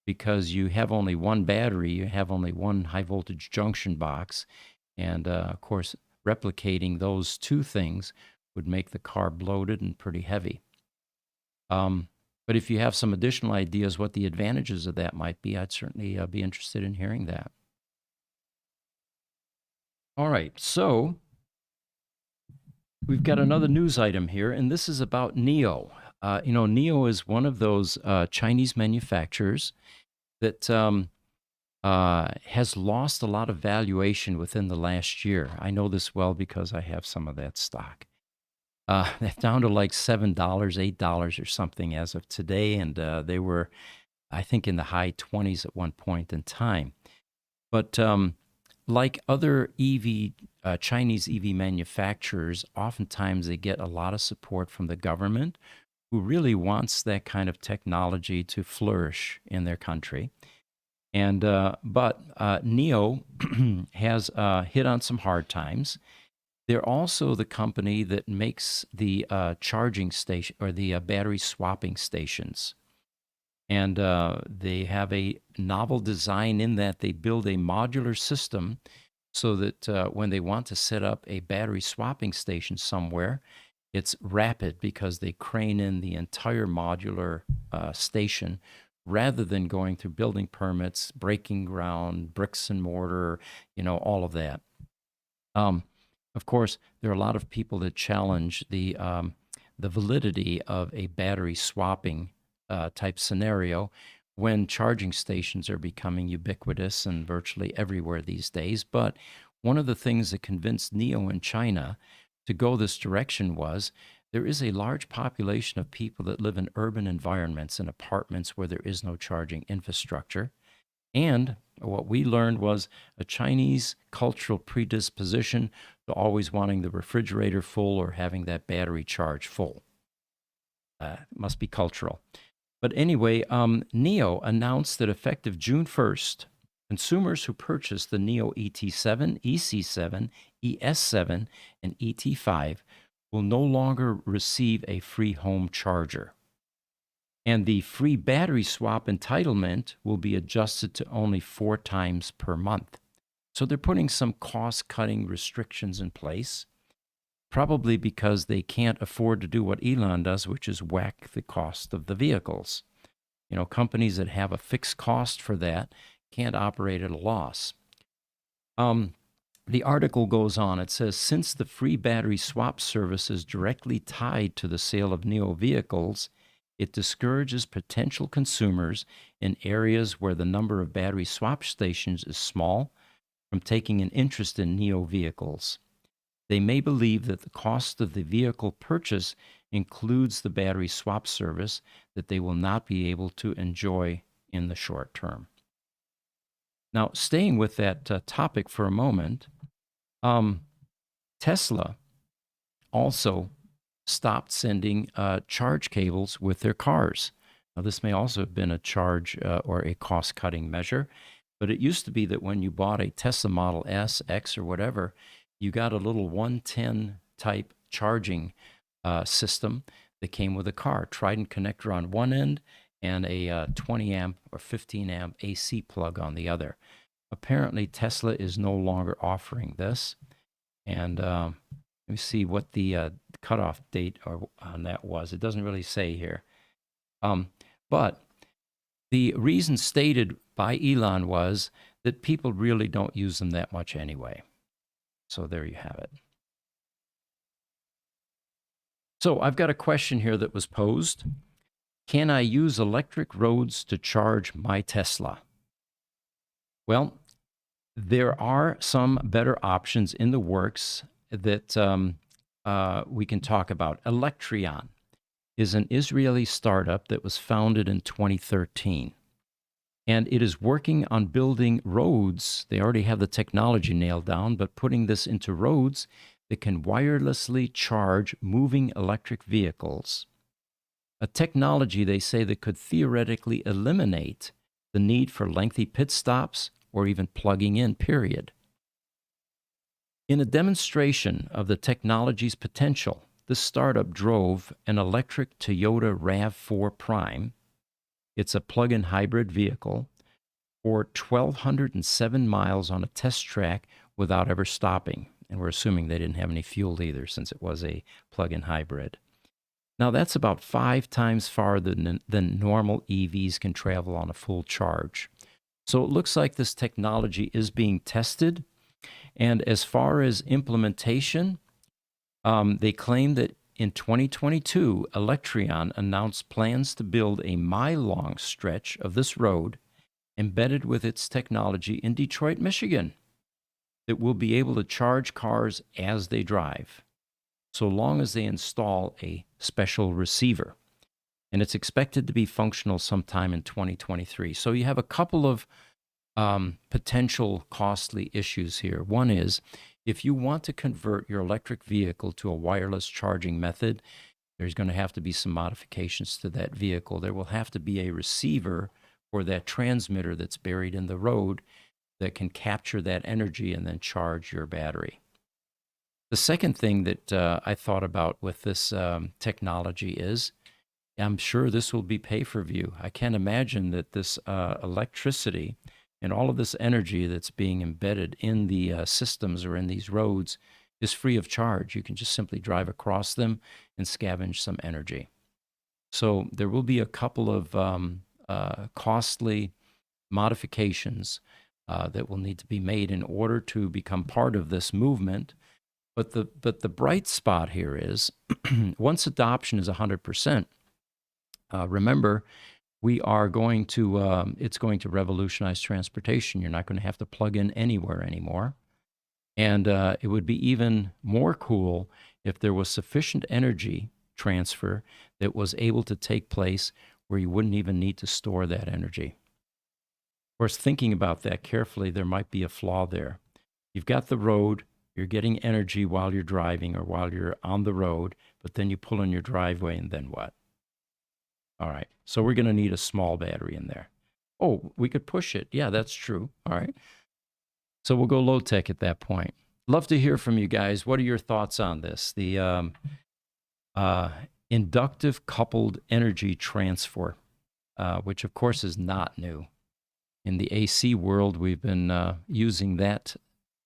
because you have only one battery, you have only one high voltage junction box, and of course, replicating those two things would make the car bloated and pretty heavy. But if you have some additional ideas what the advantages of that might be, I'd certainly be interested in hearing that. All right, so we've got another news item here, and this is about NIO. NIO is one of those Chinese manufacturers that has lost a lot of valuation within the last year. I know this well because I have some of that stock. They're down to like $7, $8 or something as of today, and they were, I think, in the high 20s at one point in time. But like other Chinese EV manufacturers, oftentimes they get a lot of support from the government, who really wants that kind of technology to flourish in their country. And but NIO has hit on some hard times. They're also the company that makes the charging station or the battery swapping stations. And they have a novel design in that they build a modular system so that when they want to set up a battery swapping station somewhere, it's rapid because they crane in the entire modular station rather than going through building permits, breaking ground, bricks and mortar, all of that. Of course, there are a lot of people that challenge the validity of a battery swapping type scenario when charging stations are becoming ubiquitous and virtually everywhere these days. But one of the things that convinced NIO in China to go this direction was there is a large population of people that live in urban environments and apartments where there is no charging infrastructure. And what we learned was a Chinese cultural predisposition to always wanting the refrigerator full or having that battery charge full. It must be cultural. But anyway, NIO announced that effective June 1st, consumers who purchased the NIO ET7, EC7, ES7, and ET5 will no longer receive a free home charger. And the free battery swap entitlement will be adjusted to only 4 times per month. So they're putting some cost-cutting restrictions in place, probably because they can't afford to do what Elon does, which is whack the cost of the vehicles. Companies that have a fixed cost for that can't operate at a loss. The article goes on. It says, since the free battery swap service is directly tied to the sale of NIO vehicles, it discourages potential consumers in areas where the number of battery swap stations is small from taking an interest in NIO vehicles. They may believe that the cost of the vehicle purchase includes the battery swap service that they will not be able to enjoy in the short term. Now, staying with that topic for a moment, Tesla also stopped sending charge cables with their cars. Now, this may also have been a charge or a cost-cutting measure, but it used to be that when you bought a Tesla Model S, X, or whatever, you got a little 110 type charging system that came with a car, Trident connector on one end and a 20 amp or 15 amp AC plug on the other. Apparently, Tesla is no longer offering this. And let me see what the cutoff date on that was. It doesn't really say here. But the reason stated by Elon was that people really don't use them that much anyway. So there you have it. So I've got a question here that was posed. Can I use electric roads to charge my Tesla? Well, there are some better options in the works that we can talk about. Electrion is an Israeli startup that was founded in 2013. And it is working on building roads. They already have the technology nailed down, but putting this into roads that can wirelessly charge moving electric vehicles. A technology, they say, that could theoretically eliminate the need for lengthy pit stops or even plugging in, period. In a demonstration of the technology's potential, this startup drove an electric Toyota RAV4 Prime. It's a plug-in hybrid vehicle for 1,207 miles on a test track without ever stopping. And we're assuming they didn't have any fuel either, since it was a plug-in hybrid. Now, that's about 5 times farther than normal EVs can travel on a full charge. So it looks like this technology is being tested. And as far as implementation, they claim that in 2022, Electrion announced plans to build a mile-long stretch of this road embedded with its technology in Detroit, Michigan, that will be able to charge cars as they drive, so long as they install a special receiver. And it's expected to be functional sometime in 2023. So you have a couple of potential costly issues here. One is, if you want to convert your electric vehicle to a wireless charging method, there's going to have to be some modifications to that vehicle. There will have to be a receiver for that transmitter that's buried in the road that can capture that energy and then charge your battery. The second thing that I thought about with this technology is, I'm sure this will be pay-per-view. I can't imagine that this electricity and all of this energy that's being embedded in the systems or in these roads is free of charge. You can just simply drive across them and scavenge some energy. So there will be a couple of costly modifications that will need to be made in order to become part of this movement. But the bright spot here is once adoption is 100%, remember, we are going to, it's going to revolutionize transportation. You're not going to have to plug in anywhere anymore. And it would be even more cool if there was sufficient energy transfer that was able to take place where you wouldn't even need to store that energy. Of course, thinking about that carefully, there might be a flaw there. You've got the road, you're getting energy while you're driving or while you're on the road, but then you pull in your driveway, and then what? All right, so we're going to need a small battery in there. Oh, we could push it. Yeah, that's true. All right. So we'll go low tech at that point. Love to hear from you guys. What are your thoughts on this? The inductive coupled energy transfer, which of course is not new. In the AC world, we've been using that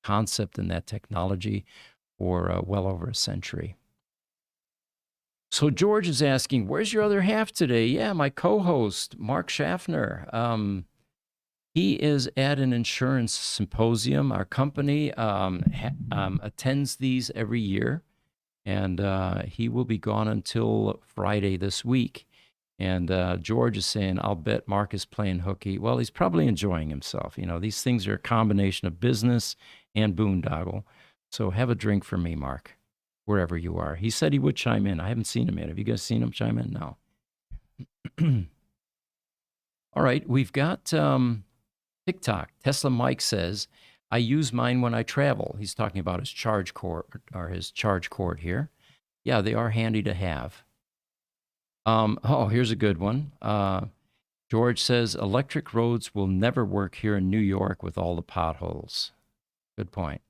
concept and that technology for well over a century. So George is asking, where's your other half today? Yeah, my co-host, Mark Schaffner. He is at an insurance symposium. Our company attends these every year, and he will be gone until Friday this week. And George is saying, I'll bet Mark is playing hooky. Well, he's probably enjoying himself. You know, these things are a combination of business and boondoggle. So have a drink for me, Mark, wherever you are. He said he would chime in. I haven't seen him yet. Have you guys seen him chime in? No. All right, we've got TikTok. Tesla Mike says, I use mine when I travel. He's talking about his charge cord here. Yeah, they are handy to have. Oh, here's a good one. George says, electric roads will never work here in New York with all the potholes. Good point.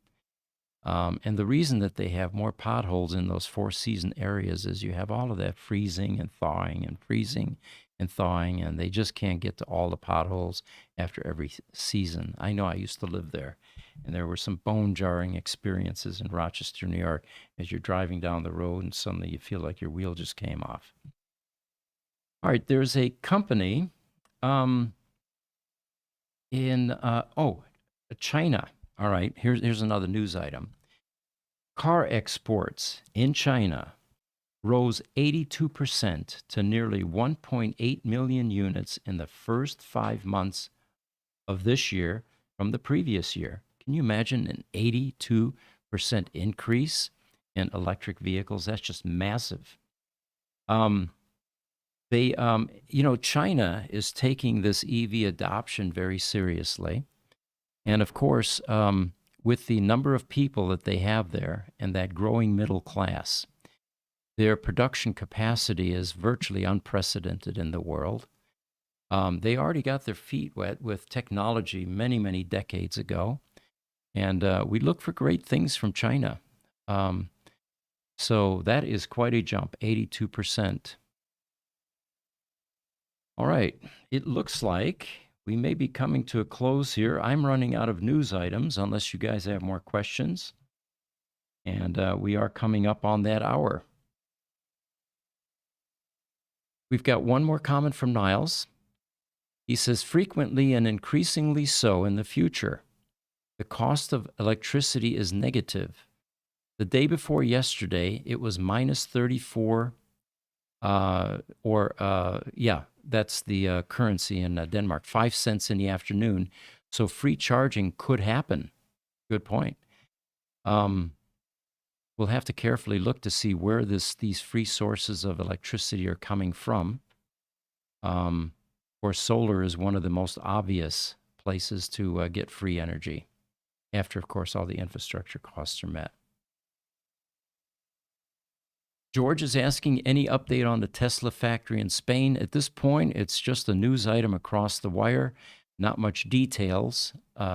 And the reason that they have more potholes in those four-season areas is you have all of that freezing and thawing and freezing and thawing, and they just can't get to all the potholes after every season. I know I used to live there, and there were some bone-jarring experiences in Rochester, New York, as you're driving down the road and suddenly you feel like your wheel just came off. All right, there's a company in China. All right, here's another news item. Car exports in China rose 82% to nearly 1.8 million units in the first 5 months of this year from the previous year. Can you imagine an 82% increase in electric vehicles. That's just massive. China is taking this EV adoption very seriously. And of course, with the number of people that they have there and that growing middle class, their production capacity is virtually unprecedented in the world. They already got their feet wet with technology many, many decades ago. And we look for great things from China. So that is quite a jump, 82%. All right, it looks like we may be coming to a close here. I'm running out of news items unless you guys have more questions. And we are coming up on that hour. We've got one more comment from Niles. He says, frequently and increasingly so in the future, the cost of electricity is negative. The day before yesterday, it was minus 34, that's the currency in Denmark, 5 cents in the afternoon. So free charging could happen. Good point. We'll have to carefully look to see where these free sources of electricity are coming from. Or solar is one of the most obvious places to get free energy, after, of course, all the infrastructure costs are met. George is asking, any update on the Tesla factory in Spain? At this point, it's just a news item across the wire, not much details,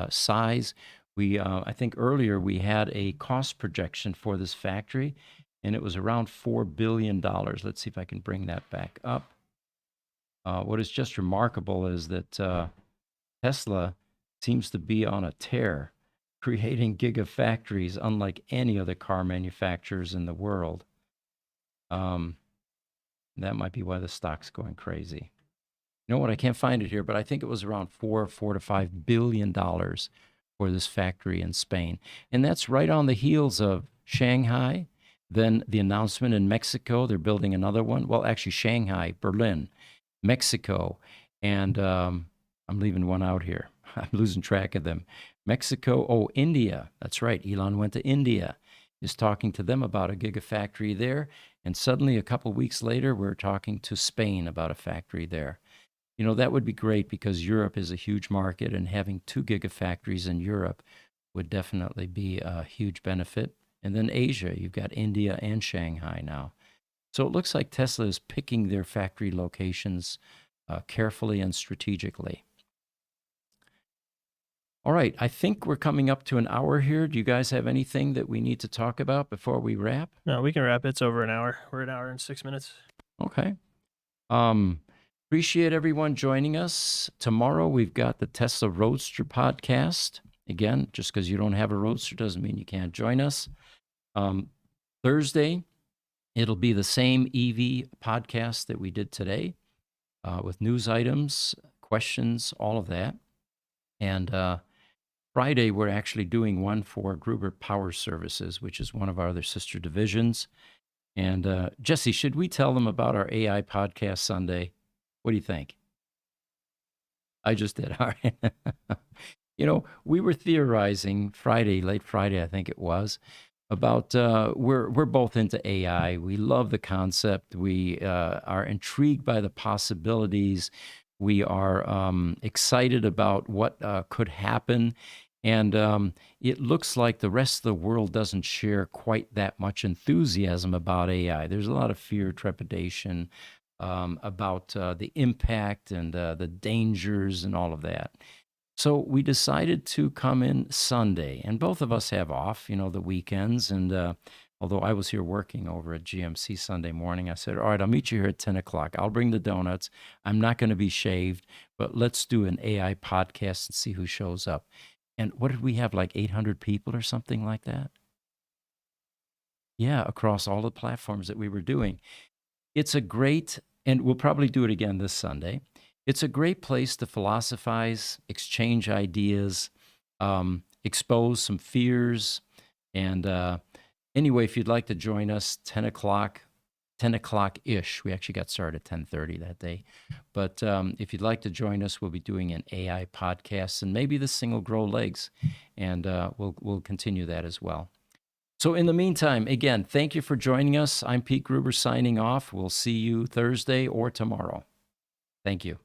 size. I think earlier we had a cost projection for this factory, and it was around $4 billion. Let's see if I can bring that back up. What is just remarkable is that Tesla seems to be on a tear, creating gigafactories unlike any other car manufacturers in the world. That might be why the stock's going crazy. You know what? I can't find it here, but I think it was around $4 to $5 billion for this factory in Spain. And that's right on the heels of Shanghai, then the announcement in Mexico, they're building another one. Well, actually, Shanghai, Berlin, Mexico, and I'm leaving one out here. I'm losing track of them. Mexico, India. That's right. Elon went to India, is talking to them about a gigafactory there. And suddenly, a couple weeks later, we're talking to Spain about a factory there. You know, that would be great because Europe is a huge market, and having 2 gigafactories in Europe would definitely be a huge benefit. And then Asia, you've got India and Shanghai now. So it looks like Tesla is picking their factory locations carefully and strategically. All right, I think we're coming up to an hour here. Do you guys have anything that we need to talk about before we wrap? No, we can wrap. It's over an hour. We're an hour and 6 minutes. Okay. Appreciate everyone joining us. Tomorrow we've got the Tesla Roadster podcast. Again, just because you don't have a Roadster doesn't mean you can't join us. Thursday, it'll be the same EV podcast that we did today with news items, questions, all of that. And Friday, we're actually doing one for Gruber Power Services, which is one of our other sister divisions. And Jesse, should we tell them about our AI podcast Sunday? What do you think? I just did. All right. You know, we were theorizing Friday, late Friday, I think it was, about we're both into AI. We love the concept. We are intrigued by the possibilities. We are excited about what could happen. And it looks like the rest of the world doesn't share quite that much enthusiasm about AI. There's a lot of fear, trepidation about the impact and the dangers and all of that. So we decided to come in Sunday, and both of us have off, you know, the weekends. And although I was here working over at GMC Sunday morning, I said, all right, I'll meet you here at 10 o'clock. I'll bring the donuts. I'm not going to be shaved, but let's do an AI podcast and see who shows up. And what did we have, like 800 people or something like that? Yeah, across all the platforms that we were doing. It's a great, and we'll probably do it again this Sunday. It's a great place to philosophize, exchange ideas, expose some fears. And anyway, if you'd like to join us, 10 o'clock-ish. We actually got started at 10:30 that day. But if you'd like to join us, we'll be doing an AI podcast, and maybe this thing will grow legs, and we'll continue that as well. So in the meantime, again, thank you for joining us. I'm Pete Gruber signing off. We'll see you Thursday or tomorrow. Thank you.